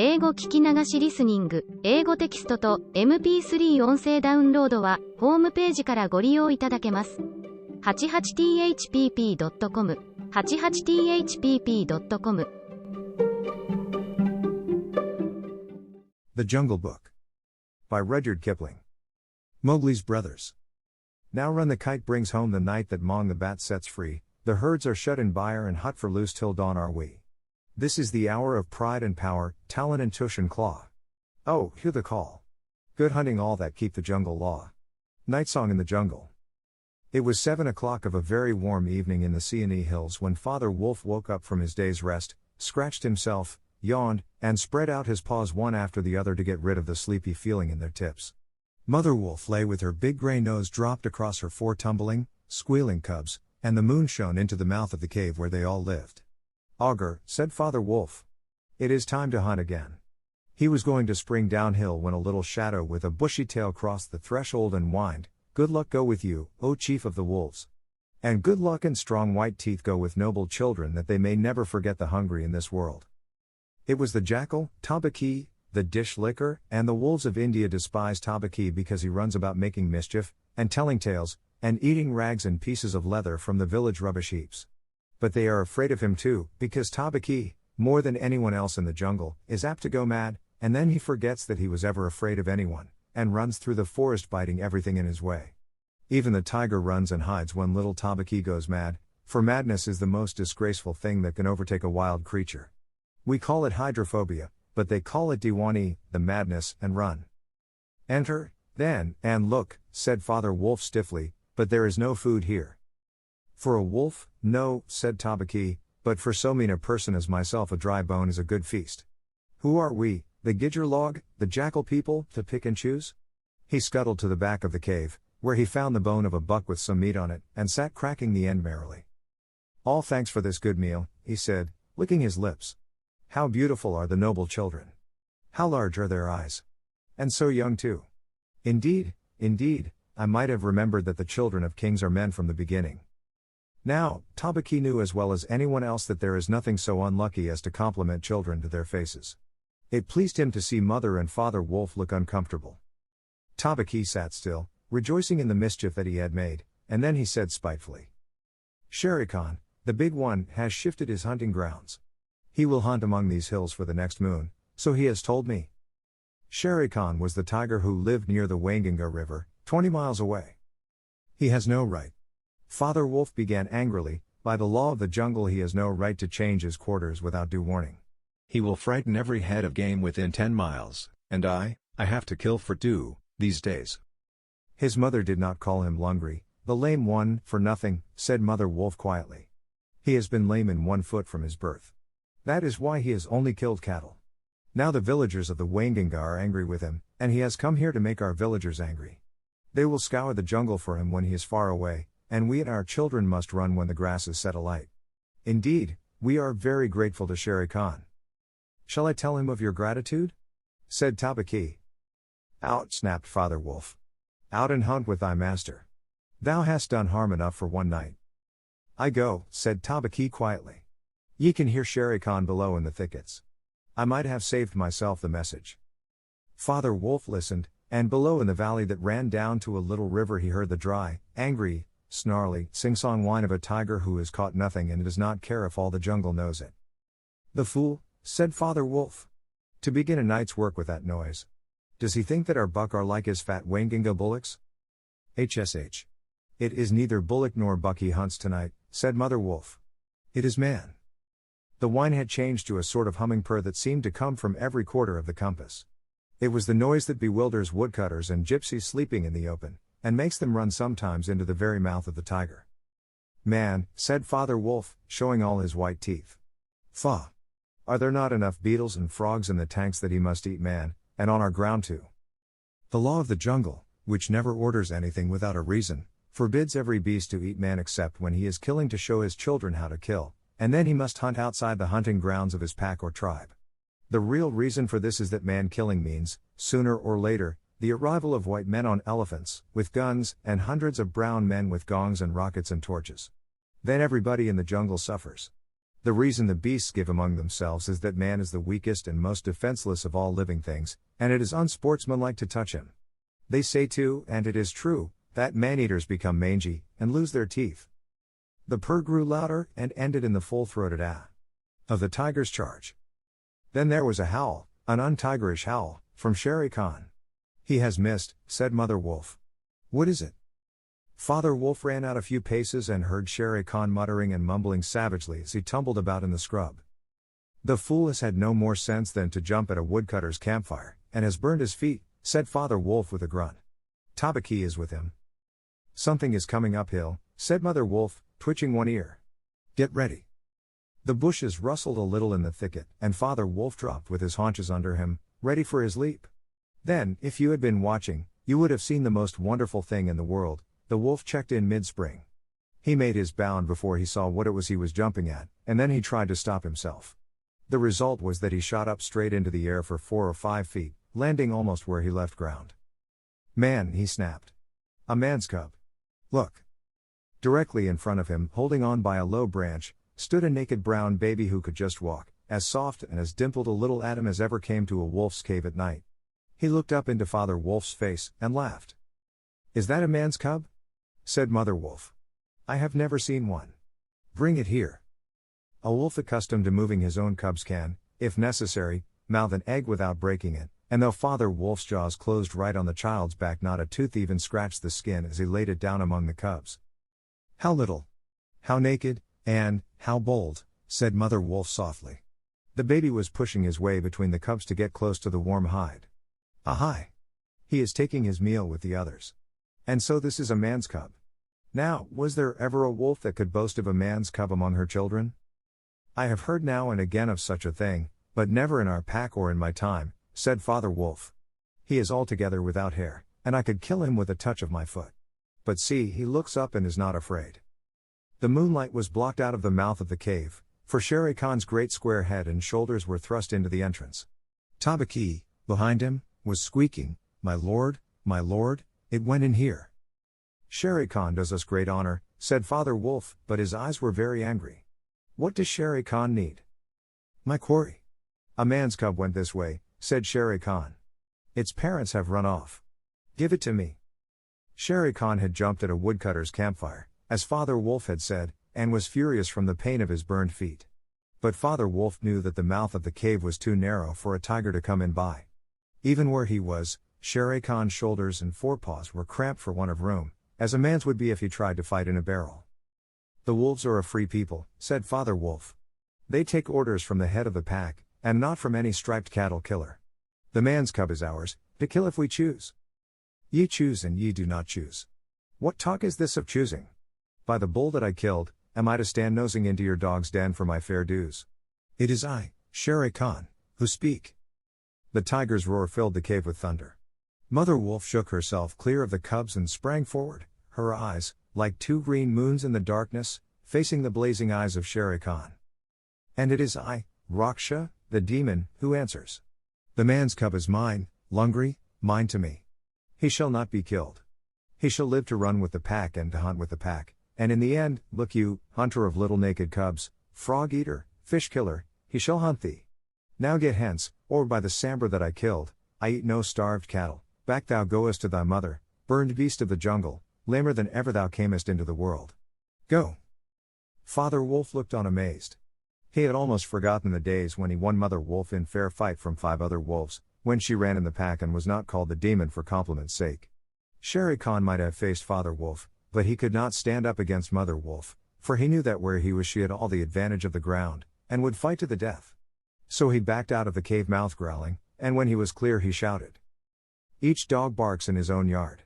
英語聞き流しリスニング、英語テキストと MP3 音声ダウンロードはホームページからご利用いただけます。88thpp.com 88thpp.com The Jungle Book by Rudyard Kipling. Mowgli's Brothers. Now run the kite brings home the night that Mong the bat sets free, the herds are shut in byre and hut for loose till dawn are we. This is the hour of pride and power, talon and tush and claw. Oh, hear the call. Good hunting all that keep the jungle law. Night song in the jungle. It was 7 o'clock of a very warm evening in the Seeonee Hills when Father Wolf woke up from his day's rest, scratched himself, yawned, and spread out his paws one after the other to get rid of the sleepy feeling in their tips. Mother Wolf lay with her big gray nose dropped across her 4 tumbling, squealing cubs, and the moon shone into the mouth of the cave where they all lived. "Augur," said Father Wolf. "It is time to hunt again." He was going to spring downhill when a little shadow with a bushy tail crossed the threshold and whined, "Good luck go with you, O chief of the wolves. And good luck and strong white teeth go with noble children that they may never forget the hungry in this world." It was the jackal, Tabaki, the dish licker, and the wolves of India despise Tabaki because he runs about making mischief, and telling tales, and eating rags and pieces of leather from the village rubbish heaps. But they are afraid of him too, because Tabaki, more than anyone else in the jungle, is apt to go mad, and then he forgets that he was ever afraid of anyone, and runs through the forest biting everything in his way. Even the tiger runs and hides when little Tabaki goes mad, for madness is the most disgraceful thing that can overtake a wild creature. We call it hydrophobia, but they call it Diwani, the madness, and run. "Enter, then, and look," said Father Wolf stiffly, "but there is no food here." "For a wolf, no," said Tabaki, "but for so mean a person as myself a dry bone is a good feast. Who are we, the Gidger log, the jackal people, to pick and choose?" He scuttled to the back of the cave, where he found the bone of a buck with some meat on it, and sat cracking the end merrily. "All thanks for this good meal," he said, licking his lips. "How beautiful are the noble children! How large are their eyes! And so young too! Indeed, indeed, I might have remembered that the children of kings are men from the beginning." Now, Tabaki knew as well as anyone else that there is nothing so unlucky as to compliment children to their faces. It pleased him to see Mother and Father Wolf look uncomfortable. Tabaki sat still, rejoicing in the mischief that he had made, and then he said spitefully, "Shere Khan, the big one, has shifted his hunting grounds. He will hunt among these hills for the next moon, so he has told me." Shere Khan was the tiger who lived near the Waingunga River, 20 miles away. "He has no right." Father Wolf began angrily, "By the law of the jungle he has no right to change his quarters without due warning. He will frighten every head of game within 10 miles, and I have to kill for 2, these days." His mother did not call him Lungri, the lame one, for nothing, said Mother Wolf quietly. "He has been lame in 1 foot from his birth. That is why he has only killed cattle. Now the villagers of the Waingunga are angry with him, and he has come here to make our villagers angry. They will scour the jungle for him when he is far away, and we and our children must run when the grass is set alight. Indeed, we are very grateful to Shere Khan." "Shall I tell him of your gratitude?" said Tabaki. "Out," snapped Father Wolf. "Out and hunt with thy master. Thou hast done harm enough for one night." "I go," said Tabaki quietly. "Ye can hear Shere Khan below in the thickets. I might have saved myself the message." Father Wolf listened, and below in the valley that ran down to a little river he heard the dry, angry, snarly, sing-song whine of a tiger who has caught nothing and does not care if all the jungle knows it. "The fool," said Father Wolf. "To begin a night's work with that noise. Does he think that our buck are like his fat Waingunga bullocks?" "HSH. It is neither bullock nor buck he hunts tonight," said Mother Wolf. "It is man." The whine had changed to a sort of humming purr that seemed to come from every quarter of the compass. It was the noise that bewilders woodcutters and gypsies sleeping in the open, and makes them run sometimes into the very mouth of the tiger. "Man," said Father Wolf, showing all his white teeth. "Faugh! Are there not enough beetles and frogs in the tanks that he must eat man, and on our ground too? The law of the jungle, which never orders anything without a reason, forbids every beast to eat man except when he is killing to show his children how to kill, and then he must hunt outside the hunting grounds of his pack or tribe. The real reason for this is that man killing means, sooner or later, the arrival of white men on elephants, with guns, and hundreds of brown men with gongs and rockets and torches. Then everybody in the jungle suffers. The reason the beasts give among themselves is that man is the weakest and most defenseless of all living things, and it is unsportsmanlike to touch him. They say too, and it is true, that man-eaters become mangy, and lose their teeth. The purr grew louder, and ended in the full-throated ah of the tiger's charge. Then there was a howl, an untigerish howl, from Shere Khan. "He has missed," said Mother Wolf. "What is it?" Father Wolf ran out a few paces and heard Shere Khan muttering and mumbling savagely as he tumbled about in the scrub. "The fool has had no more sense than to jump at a woodcutter's campfire, and has burned his feet," said Father Wolf with a grunt. "Tabaki is with him." "Something is coming uphill," said Mother Wolf, twitching one ear. "Get ready." The bushes rustled a little in the thicket, and Father Wolf dropped with his haunches under him, ready for his leap. Then, if you had been watching, you would have seen the most wonderful thing in the world. The wolf checked in mid-spring. He made his bound before he saw what it was he was jumping at, and then he tried to stop himself. The result was that he shot up straight into the air for 4 or 5 feet, landing almost where he left ground. "Man," he snapped. "A man's cub. Look." Directly in front of him, holding on by a low branch, stood a naked brown baby who could just walk, as soft and as dimpled a little atom as ever came to a wolf's cave at night. He looked up into Father Wolf's face, and laughed. "Is that a man's cub?" said Mother Wolf. "I have never seen one. Bring it here." A wolf accustomed to moving his own cubs can, if necessary, mouth an egg without breaking it, and though Father Wolf's jaws closed right on the child's back, not a tooth even scratched the skin as he laid it down among the cubs. "How little, how naked, and how bold," said Mother Wolf softly. The baby was pushing his way between the cubs to get close to the warm hide. "Ahai! He is taking his meal with the others. And so this is a man's cub. Now, was there ever a wolf that could boast of a man's cub among her children? I have heard now and again of such a thing, but never in our pack or in my time," said Father Wolf. "He is altogether without hair, and I could kill him with a touch of my foot. But see, he looks up and is not afraid." The moonlight was blocked out of the mouth of the cave, for Shere Khan's great square head and shoulders were thrust into the entrance. Tabaki, behind him, was squeaking, my lord, it went in here." "Shere Khan does us great honor," said Father Wolf, but his eyes were very angry. "What does Shere Khan need?" "My quarry." "A man's cub went this way," said Shere Khan. "Its parents have run off. Give it to me." Shere Khan had jumped at a woodcutter's campfire, as Father Wolf had said, and was furious from the pain of his burned feet. But Father Wolf knew that the mouth of the cave was too narrow for a tiger to come in by. Even where he was, Shere Khan's shoulders and forepaws were cramped for want of room, as a man's would be if he tried to fight in a barrel. "The wolves are a free people," said Father Wolf. "They take orders from the head of the pack, and not from any striped cattle killer. The man's cub is ours, to kill if we choose. Ye choose and ye do not choose. What talk is this of choosing? By the bull that I killed, am I to stand nosing into your dog's den for my fair dues? It is I, Shere Khan, who speak." The tiger's roar filled the cave with thunder. Mother Wolf shook herself clear of the cubs and sprang forward, her eyes, like 2 green moons in the darkness, facing the blazing eyes of Shere Khan. "And it is I, Raksha, the demon, who answers. The man's cub is mine, Lungri, mine to me. He shall not be killed. He shall live to run with the pack and to hunt with the pack, and in the end, look you, hunter of little naked cubs, frog eater, fish killer, he shall hunt thee. Now get hence, or by the sambar that I killed, I eat no starved cattle, back thou goest to thy mother, burned beast of the jungle, lamer than ever thou camest into the world. Go." Father Wolf looked on amazed. He had almost forgotten the days when he won Mother Wolf in fair fight from 5 other wolves, when she ran in the pack and was not called the demon for compliment's sake. Shere Khan might have faced Father Wolf, but he could not stand up against Mother Wolf, for he knew that where he was she had all the advantage of the ground, and would fight to the death. So he backed out of the cave mouth growling, and when he was clear he shouted. "Each dog barks in his own yard.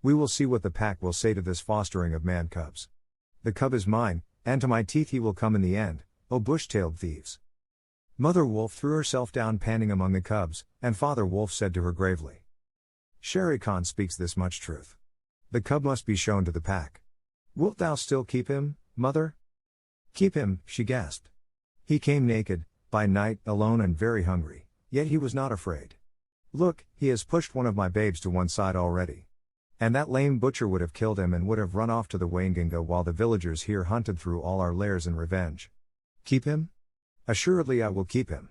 We will see what the pack will say to this fostering of man cubs. The cub is mine, and to my teeth he will come in the end, O bush-tailed thieves." Mother Wolf threw herself down panting among the cubs, and Father Wolf said to her gravely, "Shere Khan speaks this much truth. The cub must be shown to the pack. Wilt thou still keep him, mother?" "Keep him," she gasped. "He came naked, by night, alone and very hungry, yet he was not afraid. Look, he has pushed one of my babes to one side already. And that lame butcher would have killed him and would have run off to the Waingunga while the villagers here hunted through all our lairs in revenge. Keep him? Assuredly I will keep him.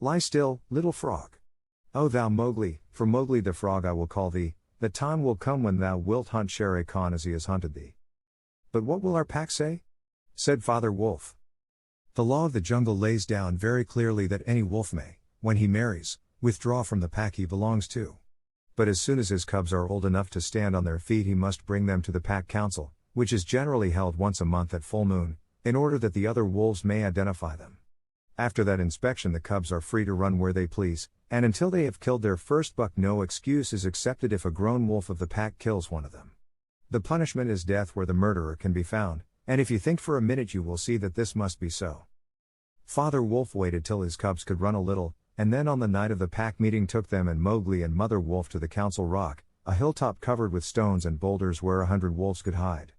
Lie still, little frog. O thou Mowgli, for Mowgli the frog I will call thee, the time will come when thou wilt hunt Shere Khan as he has hunted thee. But what will our pack say? Said Father Wolf. The law of the jungle lays down very clearly that any wolf may, when he marries, withdraw from the pack he belongs to. But as soon as his cubs are old enough to stand on their feet he must bring them to the pack council, which is generally held once a month at full moon, in order that the other wolves may identify them. After that inspection the cubs are free to run where they please, and until they have killed their first buck no excuse is accepted if a grown wolf of the pack kills one of them. The punishment is death where the murderer can be found, and if you think for a minute you will see that this must be so. Father Wolf waited till his cubs could run a little, and then on the night of the pack meeting took them and Mowgli and Mother Wolf to the council rock, a hilltop covered with stones and boulders where 100 wolves could hide.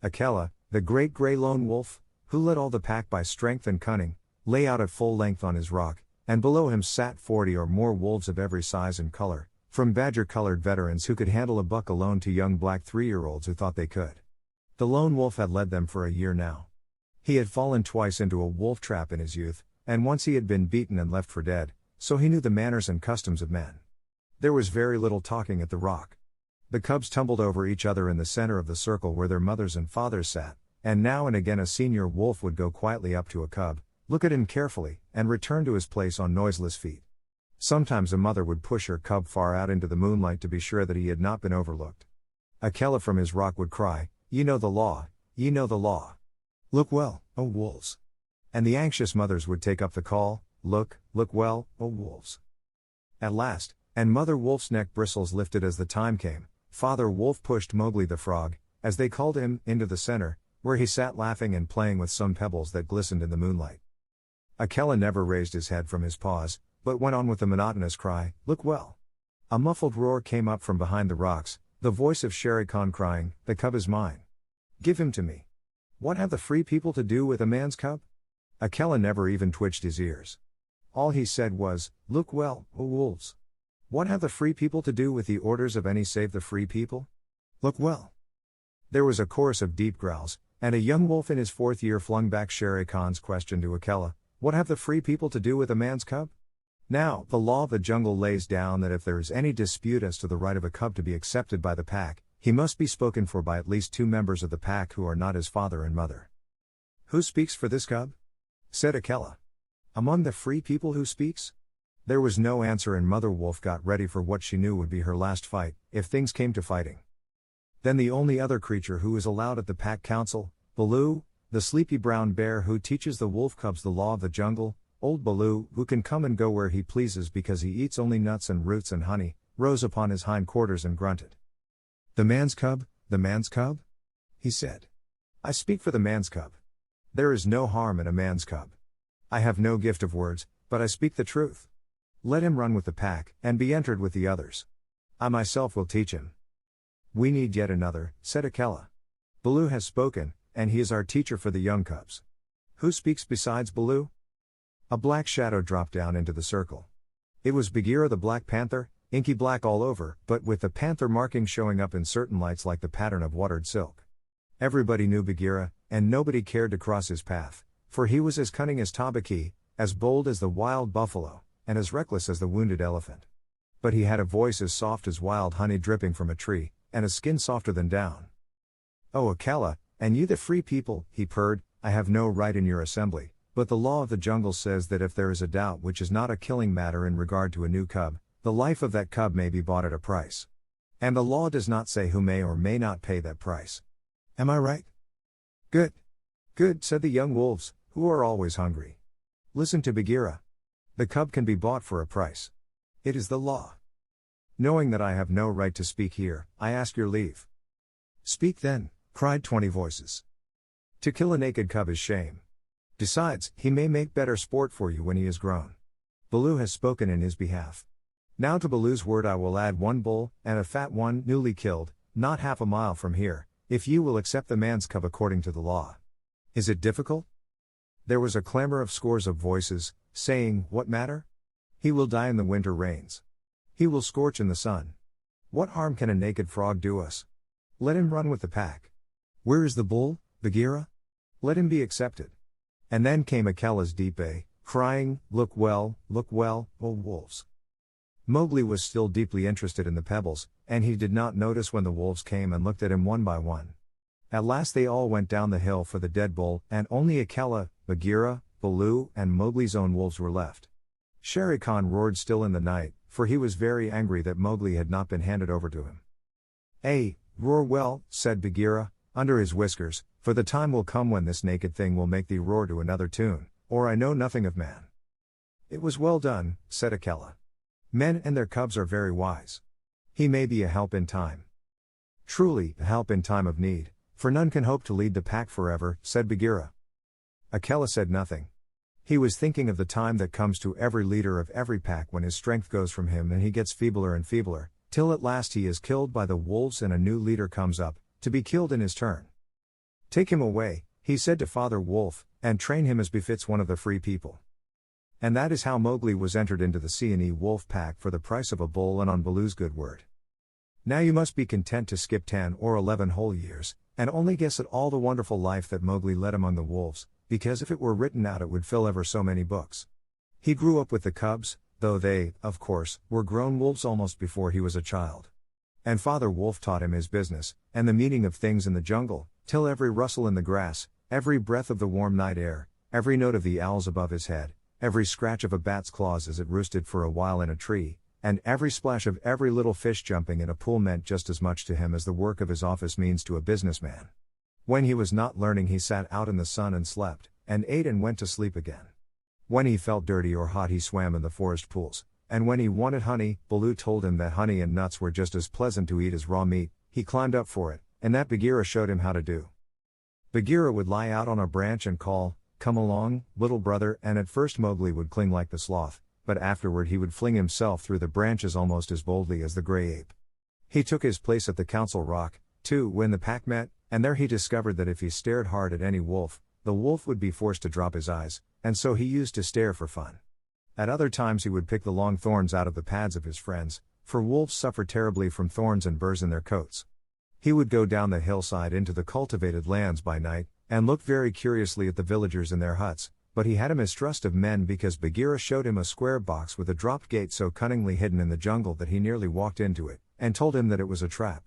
Akela, the great grey lone wolf, who led all the pack by strength and cunning, lay out at full length on his rock, and below him sat 40 or more wolves of every size and color, from badger-colored veterans who could handle a buck alone to young black 3-year-olds who thought they could. The lone wolf had led them for a year now. He had fallen twice into a wolf trap in his youth, and once he had been beaten and left for dead, so he knew the manners and customs of men. There was very little talking at the rock. The cubs tumbled over each other in the center of the circle where their mothers and fathers sat, and now and again a senior wolf would go quietly up to a cub, look at him carefully, and return to his place on noiseless feet. Sometimes a mother would push her cub far out into the moonlight to be sure that he had not been overlooked. Akela from his rock would cry, "Ye know the law, ye know the law. Look well, O wolves." And the anxious mothers would take up the call, "Look, look well, O wolves." At last, and Mother Wolf's neck bristles lifted as the time came, Father Wolf pushed Mowgli the frog, as they called him, into the center, where he sat laughing and playing with some pebbles that glistened in the moonlight. Akela never raised his head from his paws, but went on with the monotonous cry, "Look well." A muffled roar came up from behind the rocks, the voice of Shere Khan crying, "The cub is mine. Give him to me." What have the free people to do with a man's cub? Akela never even twitched his ears. All he said was, "Look well, O wolves." What have the free people to do with the orders of any save the free people? Look well. There was a chorus of deep growls, and a young wolf in his 4th year flung back Shere Khan's question to Akela, "What have the free people to do with a man's cub?" Now, the law of the jungle lays down that if there is any dispute as to the right of a cub to be accepted by the pack, he must be spoken for by at least 2 members of the pack who are not his father and mother. "Who speaks for this cub?" said Akela. "Among the free people who speaks?" There was no answer and Mother Wolf got ready for what she knew would be her last fight, if things came to fighting. Then the only other creature who is allowed at the pack council, Baloo, the sleepy brown bear who teaches the wolf cubs the law of the jungle, old Baloo, who can come and go where he pleases because he eats only nuts and roots and honey, rose upon his hind quarters and grunted. "The man's cub, the man's cub?" he said. "I speak for the man's cub. There is no harm in a man's cub. I have no gift of words, but I speak the truth. Let him run with the pack, and be entered with the others. I myself will teach him." "We need yet another," said Akela. "Baloo has spoken, and he is our teacher for the young cubs. Who speaks besides Baloo?" A black shadow dropped down into the circle. It was Bagheera the Black Panther, inky black all over, but with the panther marking showing up in certain lights like the pattern of watered silk. Everybody knew Bagheera, and nobody cared to cross his path, for he was as cunning as Tabaki, as bold as the wild buffalo, and as reckless as the wounded elephant. But he had a voice as soft as wild honey dripping from a tree, and a skin softer than down. "O Akela, and you the free people," he purred, "I have no right in your assembly, but the law of the jungle says that if there is a doubt which is not a killing matter in regard to a new cub, the life of that cub may be bought at a price. And the law does not say who may or may not pay that price. Am I right?" "Good. Good," said the young wolves, who are always hungry. "Listen to Bagheera. The cub can be bought for a price. It is the law. Knowing that I have no right to speak here, I ask your leave." "Speak then," cried 20 voices. "To kill a naked cub is shame. Besides, he may make better sport for you when he is grown. Baloo has spoken in his behalf. Now to Baloo's word I will add 1 bull, and a fat one, newly killed, not half a mile from here, if you will accept the man's cub according to the law. Is it difficult?" There was a clamor of scores of voices, saying, "What matter? He will die in the winter rains. He will scorch in the sun. What harm can a naked frog do us? Let him run with the pack. Where is the bull, Bagheera? Let him be accepted. And then came Akela's deep bay, crying, look well, oh wolves. Mowgli was still deeply interested in the pebbles, and he did not notice when the wolves came and looked at him one by one. At last they all went down the hill for the dead bull, and only Akela, Bagheera, Baloo, and Mowgli's own wolves were left. Shere Khan roared still in the night, for he was very angry that Mowgli had not been handed over to him. Roar well, said Bagheera, under his whiskers, for the time will come when this naked thing will make thee roar to another tune, or I know nothing of man. It was well done, said Akela. Men and their cubs are very wise. He may be a help in time. Truly, a help in time of need, for none can hope to lead the pack forever, said Bagheera. Akela said nothing. He was thinking of the time that comes to every leader of every pack when his strength goes from him and he gets feebler and feebler, till at last he is killed by the wolves and a new leader comes up, to be killed in his turn. Take him away, he said to Father Wolf, and train him as befits one of the free people. And that is how Mowgli was entered into the Seeonee wolf pack for the price of a bull and on Baloo's good word. Now you must be content to skip 10 or 11 whole years, and only guess at all the wonderful life that Mowgli led among the wolves, because if it were written out it would fill ever so many books. He grew up with the cubs, though they, of course, were grown wolves almost before he was a child. And Father Wolf taught him his business, and the meaning of things in the jungle, till every rustle in the grass, every breath of the warm night air, every note of the owls above his head, every scratch of a bat's claws as it roosted for a while in a tree, and every splash of every little fish jumping in a pool meant just as much to him as the work of his office means to a businessman. When he was not learning he sat out in the sun and slept, and ate and went to sleep again. When he felt dirty or hot he swam in the forest pools, and when he wanted honey, Baloo told him that honey and nuts were just as pleasant to eat as raw meat. He climbed up for it, and that Bagheera showed him how to do. Bagheera would lie out on a branch and call, "Come along, little brother," and at first Mowgli would cling like the sloth, but afterward he would fling himself through the branches almost as boldly as the grey ape. He took his place at the council rock, too, when the pack met, and there he discovered that if he stared hard at any wolf, the wolf would be forced to drop his eyes, and so he used to stare for fun. At other times he would pick the long thorns out of the pads of his friends, for wolves suffer terribly from thorns and burrs in their coats. He would go down the hillside into the cultivated lands by night, and look very curiously at the villagers in their huts, but he had a mistrust of men because Bagheera showed him a square box with a dropped gate so cunningly hidden in the jungle that he nearly walked into it, and told him that it was a trap.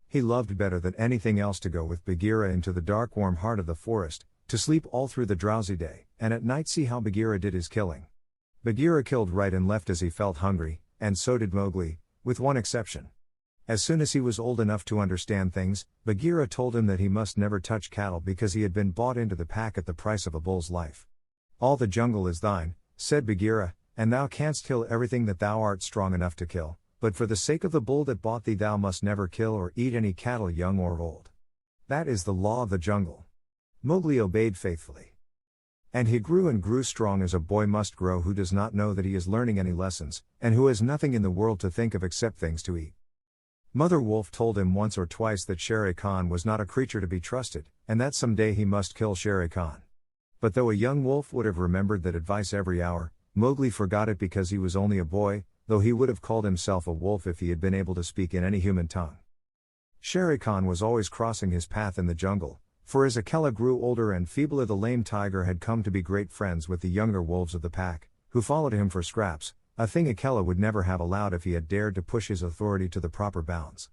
He loved better than anything else to go with Bagheera into the dark warm heart of the forest, to sleep all through the drowsy day, and at night see how Bagheera did his killing. Bagheera killed right and left as he felt hungry, and so did Mowgli, with one exception. As soon as he was old enough to understand things, Bagheera told him that he must never touch cattle because he had been bought into the pack at the price of a bull's life. "All the jungle is thine," said Bagheera, "and thou canst kill everything that thou art strong enough to kill, but for the sake of the bull that bought thee thou must never kill or eat any cattle young or old. That is the law of the jungle." Mowgli obeyed faithfully. And he grew and grew strong as a boy must grow who does not know that he is learning any lessons, and who has nothing in the world to think of except things to eat. Mother Wolf told him once or twice that Shere Khan was not a creature to be trusted, and that some day he must kill Shere Khan. But though a young wolf would have remembered that advice every hour, Mowgli forgot it because he was only a boy, though he would have called himself a wolf if he had been able to speak in any human tongue. Shere Khan was always crossing his path in the jungle, for as Akela grew older and feebler the lame tiger had come to be great friends with the younger wolves of the pack, who followed him for scraps, a thing Akela would never have allowed if he had dared to push his authority to the proper bounds.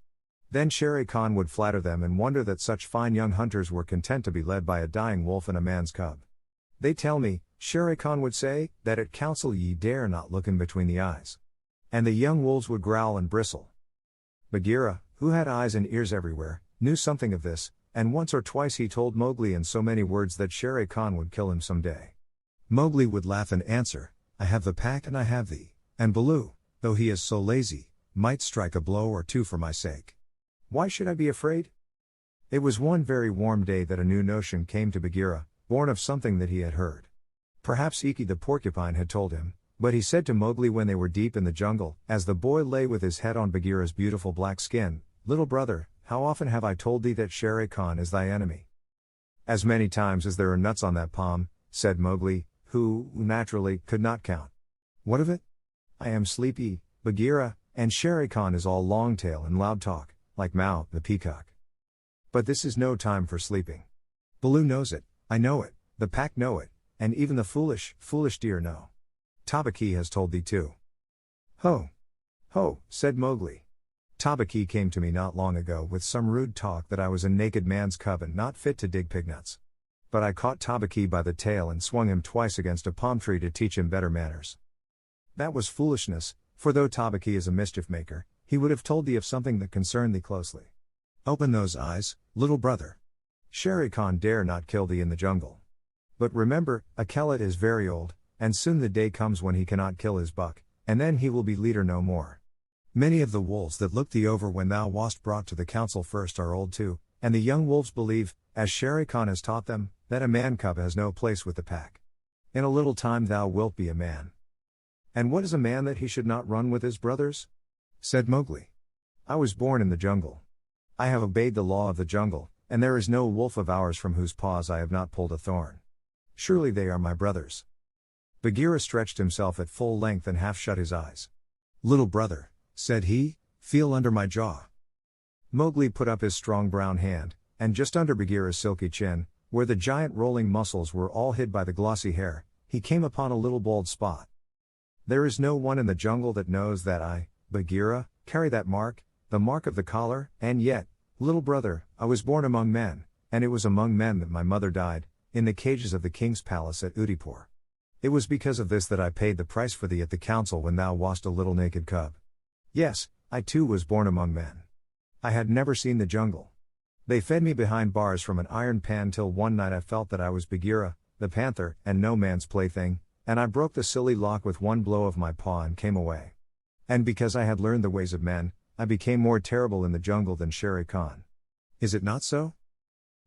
Then Shere Khan would flatter them and wonder that such fine young hunters were content to be led by a dying wolf and a man's cub. "They tell me," Shere Khan would say, "that at council ye dare not look him between the eyes." And the young wolves would growl and bristle. Bagheera, who had eyes and ears everywhere, knew something of this, and once or twice he told Mowgli in so many words that Shere Khan would kill him some day. Mowgli would laugh and answer, "I have the pack and I have thee, and Baloo, though he is so lazy, might strike a blow or two for my sake. Why should I be afraid?" It was one very warm day that a new notion came to Bagheera, born of something that he had heard. Perhaps Iki the porcupine had told him, but he said to Mowgli when they were deep in the jungle, as the boy lay with his head on Bagheera's beautiful black skin, "Little brother, how often have I told thee that Shere Khan is thy enemy?" "As many times as there are nuts on that palm," said Mowgli, who, naturally, could not count. "What of it? I am sleepy, Bagheera, and Shere Khan is all long tail and loud talk, like Mao, the peacock. But this is no time for sleeping. Baloo knows it, I know it, the pack know it, and even the foolish deer know. Tabaki has told thee too. Ho! Ho! Said Mowgli. Tabaki came to me not long ago with some rude talk that I was a naked man's cub and not fit to dig pignuts. But I caught Tabaki by the tail and swung him twice against a palm tree to teach him better manners. That was foolishness, for though Tabaki is a mischief maker, he would have told thee of something that concerned thee closely. Open those eyes, little brother. Shere Khan dare not kill thee in the jungle. But remember, Akela is very old, and soon the day comes when he cannot kill his buck, and then he will be leader no more. Many of the wolves that looked thee over when thou wast brought to the council first are old too, and the young wolves believe, as Shere Khan has taught them, that a man cub has no place with the pack. In a little time thou wilt be a man. And what is a man that he should not run with his brothers? Said Mowgli. I was born in the jungle. I have obeyed the law of the jungle, and there is no wolf of ours from whose paws I have not pulled a thorn. Surely they are my brothers. Bagheera stretched himself at full length and half shut his eyes. Little brother, said he, feel under my jaw. Mowgli put up his strong brown hand, and just under Bagheera's silky chin, where the giant rolling muscles were all hid by the glossy hair, he came upon a little bald spot. There is no one in the jungle that knows that I, Bagheera, carry that mark, the mark of the collar, and yet, little brother, I was born among men, and it was among men that my mother died, in the cages of the king's palace at Udaipur. It was because of this that I paid the price for thee at the council when thou wast a little naked cub. Yes, I too was born among men. I had never seen the jungle. They fed me behind bars from an iron pan till one night I felt that I was Bagheera, the panther, and no man's plaything, and I broke the silly lock with one blow of my paw and came away. And because I had learned the ways of men, I became more terrible in the jungle than Shere Khan. Is it not so?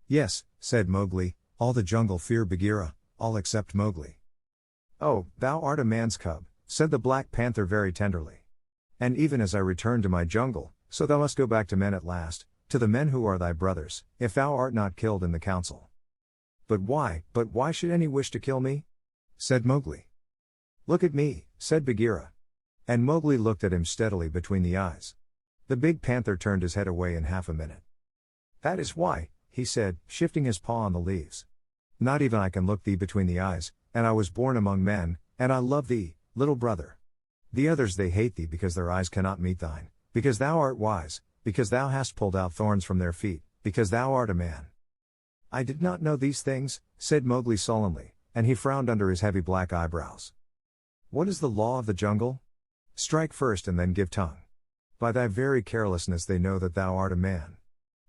Yes, said Mowgli, all the jungle fear Bagheera, all except Mowgli. Oh, thou art a man's cub, said the Black Panther very tenderly. And even as I return to my jungle, so thou must go back to men at last, to the men who are thy brothers, if thou art not killed in the council. But why should any wish to kill me? Said Mowgli. Look at me, said Bagheera. And Mowgli looked at him steadily between the eyes. The big panther turned his head away in half a minute. That is why, he said, shifting his paw on the leaves. Not even I can look thee between the eyes, and I was born among men, and I love thee, little brother. The others they hate thee because their eyes cannot meet thine, because thou art wise, because thou hast pulled out thorns from their feet, because thou art a man. I did not know these things, said Mowgli sullenly, and he frowned under his heavy black eyebrows. What is the law of the jungle? Strike first and then give tongue. By thy very carelessness they know that thou art a man.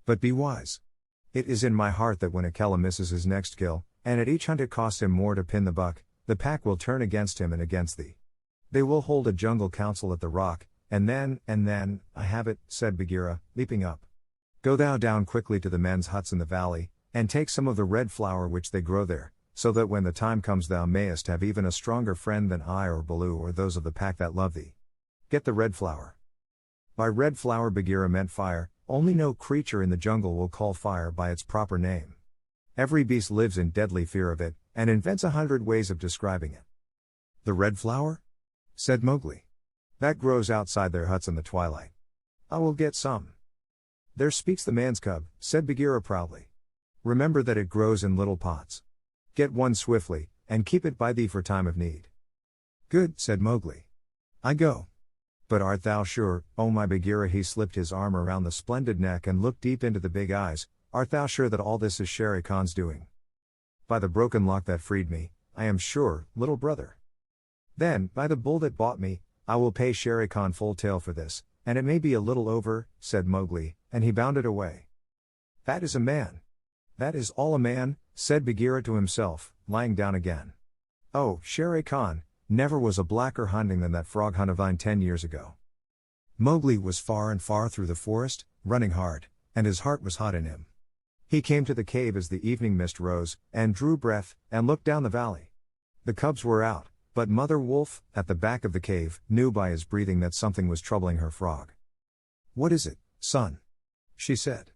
But be wise. It is in my heart that when Akela misses his next kill, and at each hunt it costs him more to pin the buck, the pack will turn against him and against thee. They will hold a jungle council at the rock, and then, I have it, said Bagheera, leaping up. Go thou down quickly to the men's huts in the valley, and take some of the red flower which they grow there, so that when the time comes thou mayest have even a stronger friend than I or Baloo or those of the pack that love thee. Get the red flower. By red flower Bagheera meant fire, only no creature in the jungle will call fire by its proper name. Every beast lives in deadly fear of it, and invents 100 ways of describing it. The red flower? Said Mowgli. That grows outside their huts in the twilight. I will get some. There speaks the man's cub, said Bagheera proudly. Remember that it grows in little pots. Get one swiftly, and keep it by thee for time of need. Good, said Mowgli. I go. But art thou sure, oh my Bagheera? He slipped his arm around the splendid neck and looked deep into the big eyes. Art thou sure that all this is Shere Khan's doing? By the broken lock that freed me, I am sure, little brother. Then, by the bull that bought me, I will pay Shere Khan full tale for this, and it may be a little over, said Mowgli, and he bounded away. That is a man. That is all a man, said Bagheera to himself, lying down again. Oh, Shere Khan, never was a blacker hunting than that frog hunt of thine 10 years ago. Mowgli was far and far through the forest, running hard, and his heart was hot in him. He came to the cave as the evening mist rose, and drew breath, and looked down the valley. The cubs were out, but Mother Wolf, at the back of the cave, knew by his breathing that something was troubling her frog. What is it, son? She said.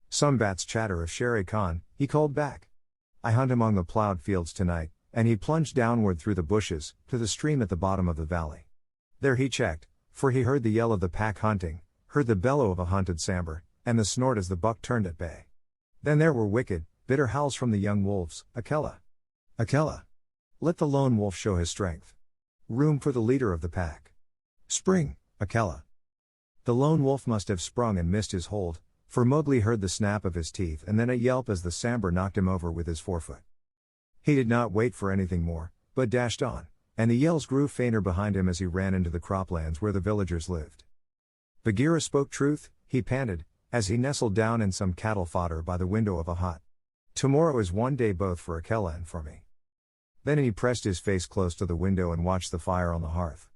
Some bats chatter of Shere Khan, he called back. I hunt among the plowed fields tonight, and he plunged downward through the bushes, to the stream at the bottom of the valley. There he checked, for he heard the yell of the pack hunting, heard the bellow of a hunted sambar, and the snort as the buck turned at bay. Then there were wicked, bitter howls from the young wolves. Akela! Akela! Let the lone wolf show his strength. Room for the leader of the pack. Spring, Akela. The lone wolf must have sprung and missed his hold, for Mowgli heard the snap of his teeth and then a yelp as the sambar knocked him over with his forefoot. He did not wait for anything more, but dashed on, and the yells grew fainter behind him as he ran into the croplands where the villagers lived. Bagheera spoke truth, he panted, as he nestled down in some cattle fodder by the window of a hut. Tomorrow is one day both for Akela and for me. Then he pressed his face close to the window and watched the fire on the hearth.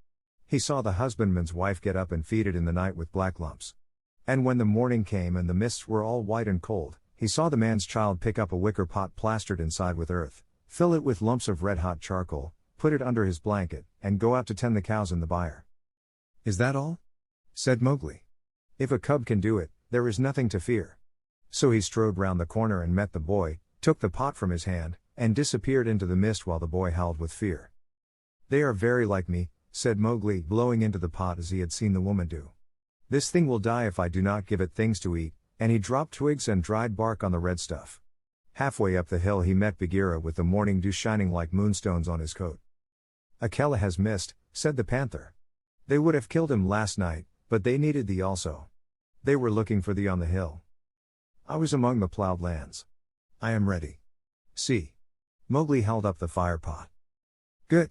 He saw the husbandman's wife get up and feed it in the night with black lumps. And when the morning came and the mists were all white and cold, he saw the man's child pick up a wicker pot plastered inside with earth, fill it with lumps of red-hot charcoal, put it under his blanket, and go out to tend the cows in the byre. Is that all? Said Mowgli. If a cub can do it, there is nothing to fear. So he strode round the corner and met the boy, took the pot from his hand, and disappeared into the mist while the boy howled with fear. They are very like me, said Mowgli, blowing into the pot as he had seen the woman do. This thing will die if I do not give it things to eat, and he dropped twigs and dried bark on the red stuff. Halfway up the hill he met Bagheera with the morning dew shining like moonstones on his coat. Akela has missed, said the panther. They would have killed him last night, but they needed thee also. They were looking for thee on the hill. I was among the ploughed lands. I am ready. See. Mowgli held up the fire pot. Good.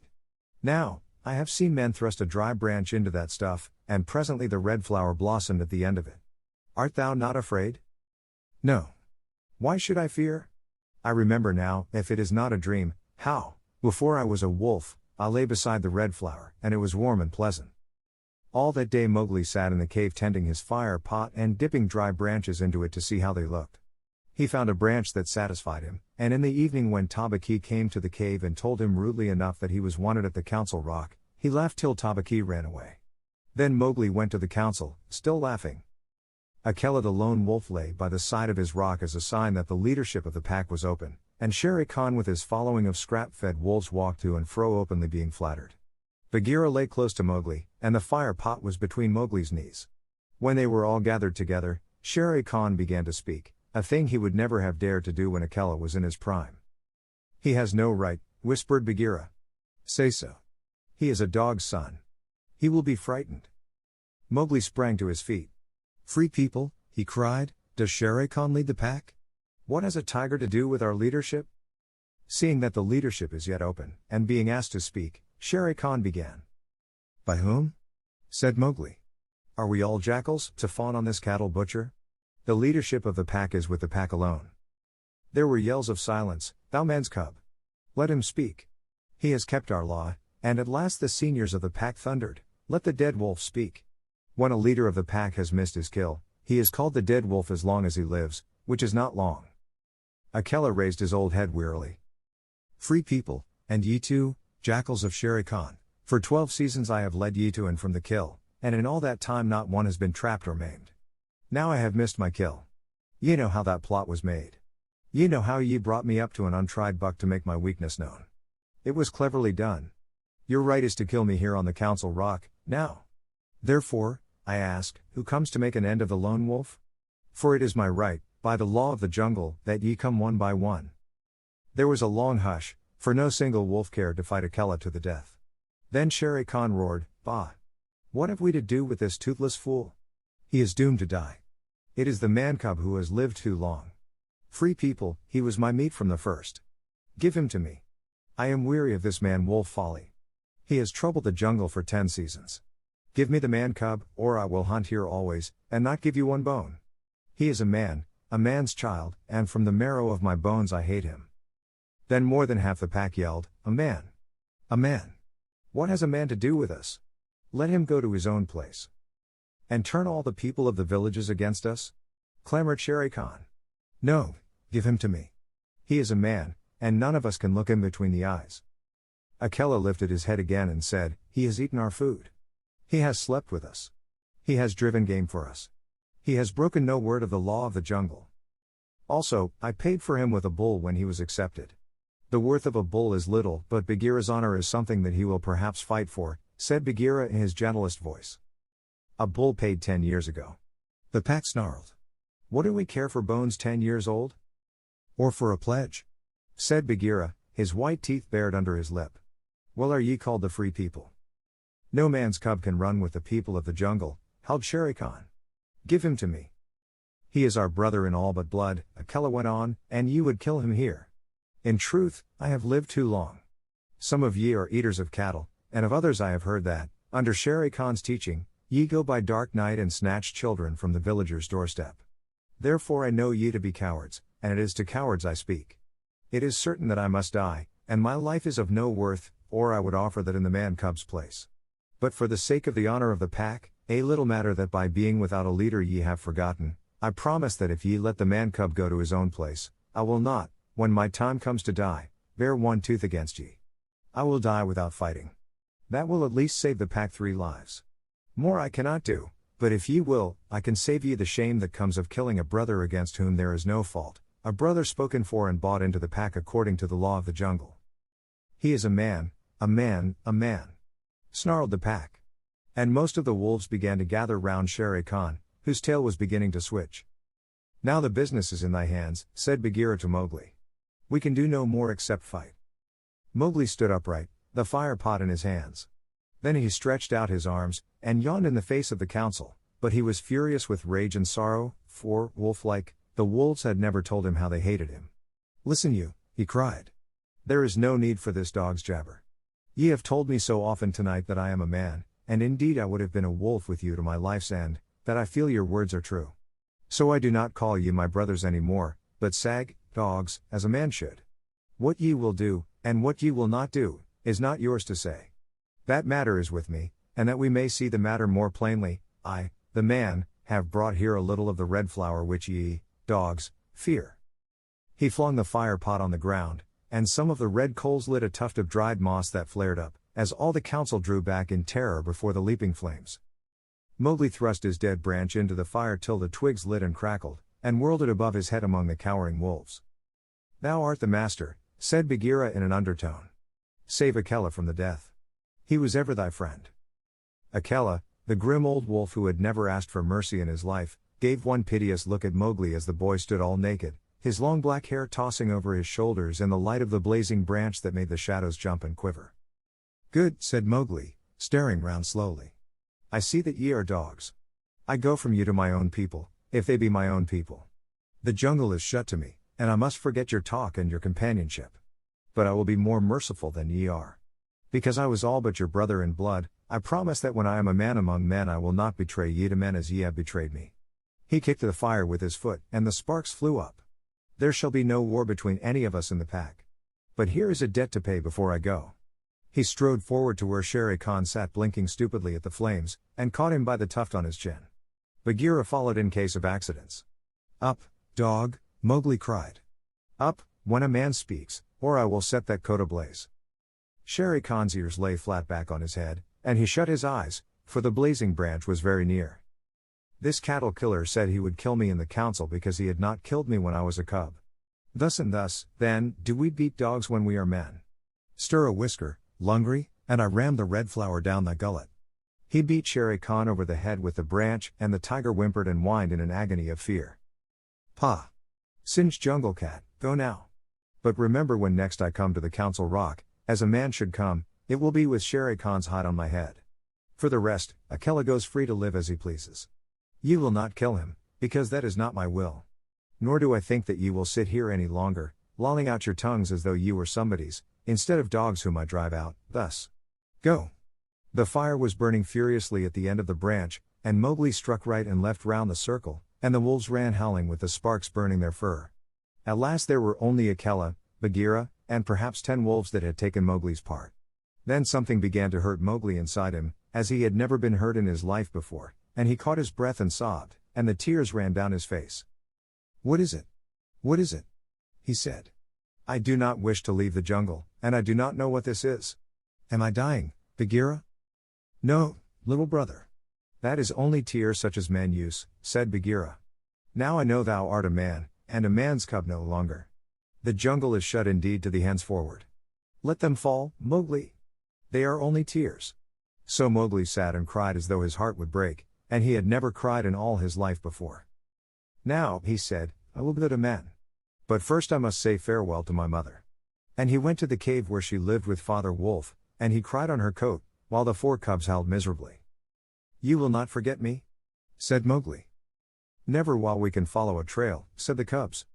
Now, I have seen men thrust a dry branch into that stuff, and presently the red flower blossomed at the end of it. Art thou not afraid? No. Why should I fear? I remember now, if it is not a dream, how, before I was a wolf, I lay beside the red flower, and it was warm and pleasant. All that day Mowgli sat in the cave tending his fire pot and dipping dry branches into it to see how they looked. He found a branch that satisfied him, and in the evening when Tabaki came to the cave and told him rudely enough that he was wanted at the council rock, he laughed till Tabaki ran away. Then Mowgli went to the council, still laughing. Akela the lone wolf lay by the side of his rock as a sign that the leadership of the pack was open, and Shere Khan with his following of scrap-fed wolves walked to and fro openly being flattered. Bagheera lay close to Mowgli, and the fire pot was between Mowgli's knees. When they were all gathered together, Shere Khan began to speak, a thing he would never have dared to do when Akela was in his prime. He has no right, whispered Bagheera. Say so. He is a dog's son. He will be frightened. Mowgli sprang to his feet. Free people, he cried, does Shere Khan lead the pack? What has a tiger to do with our leadership? Seeing that the leadership is yet open, and being asked to speak, Shere Khan began. By whom? Said Mowgli. Are we all jackals, to fawn on this cattle butcher? The leadership of the pack is with the pack alone. There were yells of silence, thou man's cub. Let him speak. He has kept our law, and at last the seniors of the pack thundered, let the dead wolf speak. When a leader of the pack has missed his kill, he is called the dead wolf as long as he lives, which is not long. Akela raised his old head wearily. Free people, and ye too, jackals of Shere Khan, for 12 seasons I have led ye to and from the kill, and in all that time not one has been trapped or maimed. Now I have missed my kill. Ye know how that plot was made. Ye know how ye brought me up to an untried buck to make my weakness known. It was cleverly done. Your right is to kill me here on the council rock, now. Therefore, I ask, who comes to make an end of the lone wolf? For it is my right, by the law of the jungle, that ye come one by one. There was a long hush, for no single wolf cared to fight Akela to the death. Then Shere Khan roared, Bah! What have we to do with this toothless fool? He is doomed to die. It is the man-cub who has lived too long. Free people, he was my meat from the first. Give him to me. I am weary of this man-wolf folly. He has troubled the jungle for 10 seasons. Give me the man-cub, or I will hunt here always, and not give you one bone. He is a man's child, and from the marrow of my bones I hate him. Then more than half the pack yelled, A man! A man! What has a man to do with us? Let him go to his own place. And turn all the people of the villages against us? Clamored Shere Khan. No, give him to me. He is a man, and none of us can look him between the eyes. Akela lifted his head again and said, He has eaten our food. He has slept with us. He has driven game for us. He has broken no word of the law of the jungle. Also, I paid for him with a bull when he was accepted. The worth of a bull is little, but Bagheera's honor is something that he will perhaps fight for, said Bagheera in his gentlest voice. A bull paid 10 years ago. The pack snarled. What do we care for bones 10 years old? Or for a pledge? Said Bagheera, his white teeth bared under his lip. Well, are ye called the free people? No man's cub can run with the people of the jungle, howled Shere Khan. Give him to me. He is our brother in all but blood, Akela went on, and ye would kill him here. In truth, I have lived too long. Some of ye are eaters of cattle, and of others I have heard that, under Shere Khan's teaching, ye go by dark night and snatch children from the villager's doorstep. Therefore I know ye to be cowards, and it is to cowards I speak. It is certain that I must die, and my life is of no worth, or I would offer that in the man-cub's place. But for the sake of the honor of the pack, a little matter that by being without a leader ye have forgotten, I promise that if ye let the man-cub go to his own place, I will not, when my time comes to die, bear one tooth against ye. I will die without fighting. That will at least save the pack 3 lives. More I cannot do, but if ye will, I can save ye the shame that comes of killing a brother against whom there is no fault, a brother spoken for and bought into the pack according to the law of the jungle. He is a man, a man, a man, snarled the pack. And most of the wolves began to gather round Shere Khan, whose tail was beginning to switch. Now the business is in thy hands, said Bagheera to Mowgli. We can do no more except fight. Mowgli stood upright, the fire pot in his hands. Then he stretched out his arms, and yawned in the face of the council, but he was furious with rage and sorrow, for, wolf-like, the wolves had never told him how they hated him. Listen you, he cried. There is no need for this dog's jabber. Ye have told me so often tonight that I am a man, and indeed I would have been a wolf with you to my life's end, that I feel your words are true. So I do not call ye my brothers any more, but sag, dogs, as a man should. What ye will do, and what ye will not do, is not yours to say. That matter is with me, and that we may see the matter more plainly, I, the man, have brought here a little of the red flower which ye, dogs, fear. He flung the fire pot on the ground, and some of the red coals lit a tuft of dried moss that flared up, as all the council drew back in terror before the leaping flames. Mowgli thrust his dead branch into the fire till the twigs lit and crackled, and whirled it above his head among the cowering wolves. Thou art the master, said Bagheera in an undertone. Save Akela from the death. He was ever thy friend. Akela, the grim old wolf who had never asked for mercy in his life, gave one piteous look at Mowgli as the boy stood all naked, his long black hair tossing over his shoulders in the light of the blazing branch that made the shadows jump and quiver. Good, said Mowgli, staring round slowly. I see that ye are dogs. I go from you to my own people, if they be my own people. The jungle is shut to me, and I must forget your talk and your companionship. But I will be more merciful than ye are. Because I was all but your brother in blood, I promise that when I am a man among men I will not betray ye to men as ye have betrayed me. He kicked the fire with his foot, and the sparks flew up. There shall be no war between any of us in the pack. But here is a debt to pay before I go. He strode forward to where Shere Khan sat blinking stupidly at the flames, and caught him by the tuft on his chin. Bagheera followed in case of accidents. Up, dog, Mowgli cried. Up, when a man speaks, or I will set that coat ablaze. Shere Khan's ears lay flat back on his head, and he shut his eyes, for the blazing branch was very near. This cattle killer said he would kill me in the council because he had not killed me when I was a cub. Thus and thus, then, do we beat dogs when we are men. Stir a whisker, Lungri, and I ram the red flower down thy gullet. He beat Shere Khan over the head with the branch, and the tiger whimpered and whined in an agony of fear. Pa! Singed Jungle Cat, go now. But remember when next I come to the council rock, as a man should come, it will be with Shere Khan's hide on my head. For the rest, Akela goes free to live as he pleases. Ye will not kill him, because that is not my will. Nor do I think that ye will sit here any longer, lolling out your tongues as though ye were somebody's, instead of dogs whom I drive out, thus. Go! The fire was burning furiously at the end of the branch, and Mowgli struck right and left round the circle, and the wolves ran howling with the sparks burning their fur. At last there were only Akela, Bagheera, and perhaps 10 wolves that had taken Mowgli's part. Then something began to hurt Mowgli inside him, as he had never been hurt in his life before, and he caught his breath and sobbed, and the tears ran down his face. What is it? What is it? He said. I do not wish to leave the jungle, and I do not know what this is. Am I dying, Bagheera? No, little brother. That is only tears such as men use, said Bagheera. Now I know thou art a man, and a man's cub no longer. The jungle is shut indeed to thee henceforward. Let them fall, Mowgli. They are only tears. So Mowgli sat and cried as though his heart would break, and he had never cried in all his life before. Now, he said, I will go to men. But first I must say farewell to my mother. And he went to the cave where she lived with Father Wolf, and he cried on her coat, while the 4 cubs howled miserably. You will not forget me? Said Mowgli. Never while we can follow a trail, said the cubs.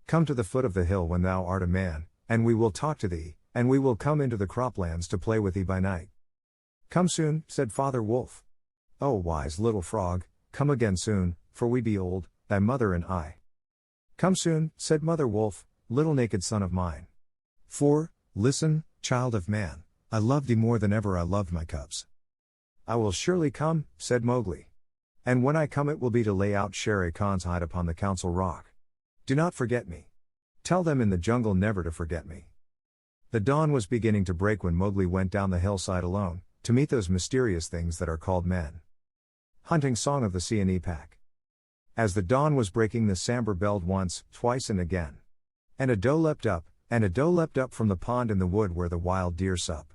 Come to the foot of the hill when thou art a man, and we will talk to thee, and we will come into the croplands to play with thee by night. Come soon, said Father Wolf. O wise little frog, come again soon, for we be old, thy mother and I. Come soon, said Mother Wolf, little naked son of mine. For, listen, child of man, I love thee more than ever I loved my cubs. I will surely come, said Mowgli. And when I come it will be to lay out Shere Khan's hide upon the council rock. Do not forget me. Tell them in the jungle never to forget me. The dawn was beginning to break when Mowgli went down the hillside alone, to meet those mysterious things that are called men. Hunting Song of the Seeonee Pack. As the dawn was breaking the sambar belled once, twice and again. And a doe leapt up from the pond in the wood where the wild deer sup.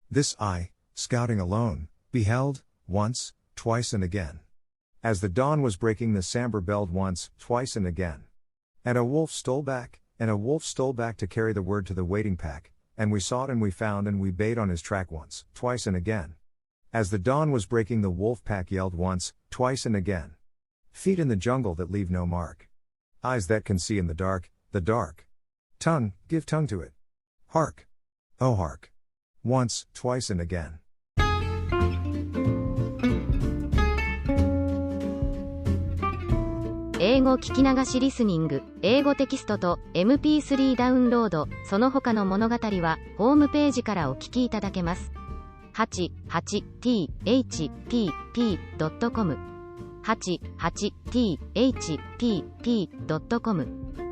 This I, scouting alone, beheld, once, twice and again. As the dawn was breaking the sambar belled once, twice and again. And a wolf stole back to carry the word to the waiting pack, and we sought and we found and we bayed on his track once, twice and again. As the dawn was breaking the wolf pack yelled once, twice and again. Feet in the jungle that leave no mark. Eyes that can see in the dark. Tongue, give tongue to it. Hark. Oh hark. Once, twice and again. 英語聞き流しリスニング、英語テキストと MP3 ダウンロード、その他の物語はホームページからお聞きいただけます。88thpp.com 88thpp.com